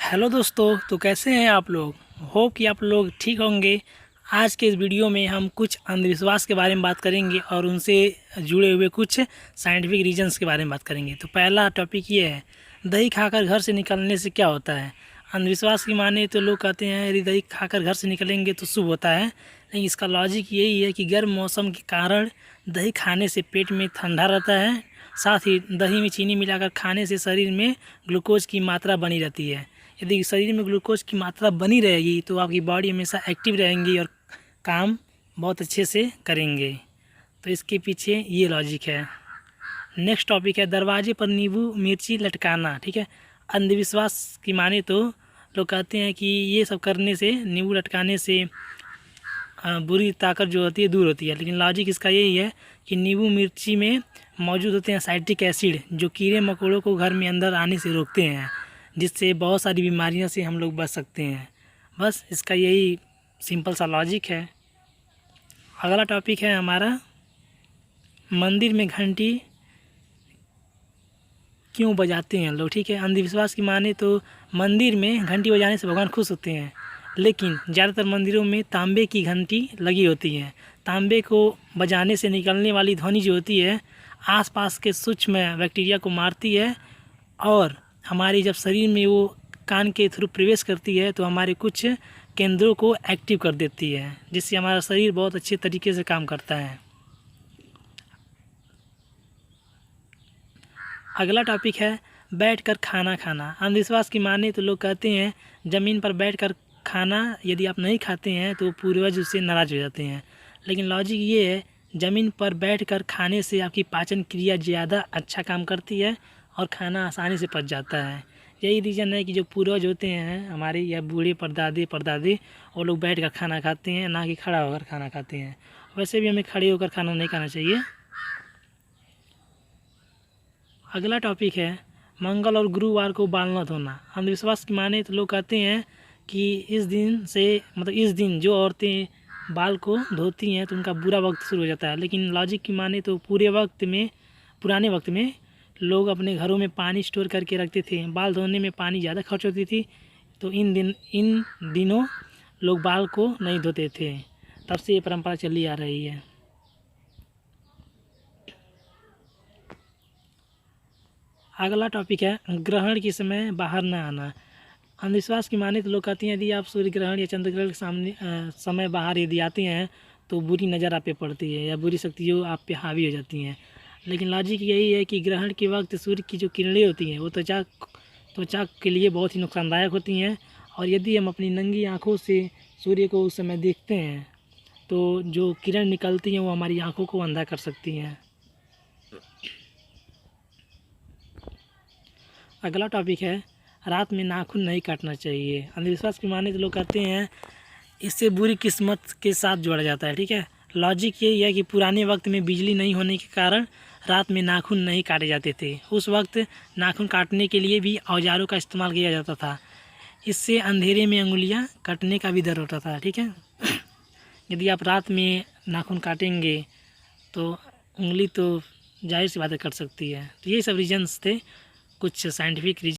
Hello दोस्तों, तो कैसे हैं आप लोग। होप कि आप लोग ठीक होंगे। आज के इस वीडियो में हम कुछ अंधविश्वास के बारे में बात करेंगे और उनसे जुड़े हुए कुछ साइंटिफिक रीजंस के बारे में बात करेंगे। तो पहला टॉपिक ये है, दही खाकर घर से निकलने से क्या होता है। अंधविश्वास की माने तो लोग कहते हैं यदि दही खाकर घर से निकलेंगे तो शुभ होता है, लेकिन इसका लॉजिक यही है कि गर्म मौसम के कारण दही खाने से पेट में ठंडा रहता है। साथ ही दही में चीनी मिलाकर खाने से शरीर में ग्लूकोज की मात्रा बनी रहती है। यदि शरीर में ग्लूकोज की मात्रा बनी रहेगी तो आपकी बॉडी हमेशा एक्टिव रहेंगी और काम बहुत अच्छे से करेंगे। तो इसके पीछे ये लॉजिक है। नेक्स्ट टॉपिक है, दरवाजे पर नींबू मिर्ची लटकाना। ठीक है, अंधविश्वास की माने तो लोग कहते हैं कि ये सब करने से, नींबू लटकाने से बुरी ताकत जो होती है दूर होती है। लेकिन लॉजिक इसका यही है कि नींबू मिर्ची में मौजूद होते हैं साइट्रिक एसिड, जो कीड़े मकोड़ों को घर में अंदर आने से रोकते हैं, जिससे बहुत सारी बीमारियों से हम लोग बच सकते हैं। बस इसका यही सिंपल सा लॉजिक है। अगला टॉपिक है हमारा, मंदिर में घंटी क्यों बजाते हैं लोग। ठीक है, अंधविश्वास की माने तो मंदिर में घंटी बजाने से भगवान खुश होते हैं, लेकिन ज़्यादातर मंदिरों में तांबे की घंटी लगी होती है। तांबे को बजाने से निकलने वाली ध्वनि जो होती है आसपास के सूक्ष्म बैक्टीरिया को मारती है, और हमारी जब शरीर में वो कान के थ्रू प्रवेश करती है तो हमारे कुछ केंद्रों को एक्टिव कर देती है, जिससे हमारा शरीर बहुत अच्छे तरीके से काम करता है। अगला टॉपिक है, बैठकर खाना खाना। अंधविश्वास की माने तो लोग कहते हैं ज़मीन पर बैठकर खाना यदि आप नहीं खाते हैं तो पूर्वज उससे नाराज़ हो जाते हैं। लेकिन लॉजिक ये है, ज़मीन पर बैठकर खाने से आपकी पाचन क्रिया ज़्यादा अच्छा काम करती है और खाना आसानी से पच जाता है। यही रीज़न है कि जो पूर्वज होते हैं हमारे, या बूढ़े परदादे वो लोग बैठ कर खाना खाते हैं, ना कि खड़ा होकर खाना खाते हैं। वैसे भी हमें खड़े होकर खाना नहीं खाना चाहिए। अगला टॉपिक है, मंगल और गुरुवार को बाल न धोना। अंधविश्वास की माने तो लोग कहते हैं कि इस दिन से, मतलब इस दिन जो औरतें बाल को धोती हैं तो उनका बुरा वक्त शुरू हो जाता है। लेकिन लॉजिक की माने तो पुराने वक्त में लोग अपने घरों में पानी स्टोर करके रखते थे। बाल धोने में पानी ज़्यादा खर्च होती थी, तो इन दिनों लोग बाल को नहीं धोते थे। तब से ये परंपरा चली आ रही है। अगला टॉपिक है, ग्रहण के समय बाहर न आना। अंधविश्वास की माने तो लोग कहते हैं यदि आप सूर्य ग्रहण या चंद्र ग्रहण के सामने समय बाहर यदि आते हैं तो बुरी नज़र आप पे पड़ती है या बुरी शक्तियाँ आप पे हावी हो जाती हैं। लेकिन लॉजिक यही है कि ग्रहण के वक्त सूर्य की जो किरणें होती हैं वो त्वचा के लिए बहुत ही नुकसानदायक होती हैं, और यदि हम अपनी नंगी आँखों से सूर्य को उस समय देखते हैं तो जो किरण निकलती हैं वो हमारी आँखों को अंधा कर सकती हैं। अगला टॉपिक है, रात में नाखून नहीं काटना चाहिए। अंधविश्वास की माने तो लोग कहते हैं इससे बुरी किस्मत के साथ जोड़ा जाता है। ठीक है, लॉजिक यही है कि पुराने वक्त में बिजली नहीं होने के कारण रात में नाखून नहीं काटे जाते थे। उस वक्त नाखून काटने के लिए भी औजारों का इस्तेमाल किया जाता था। इससे अंधेरे में अंगुलियां कटने का भी डर होता था। ठीक है, यदि आप रात में नाखून काटेंगे तो उंगली तो जाहिर सी बात है कट सकती है। तो ये सब रीजन्स थे, कुछ साइंटिफिक रीजन।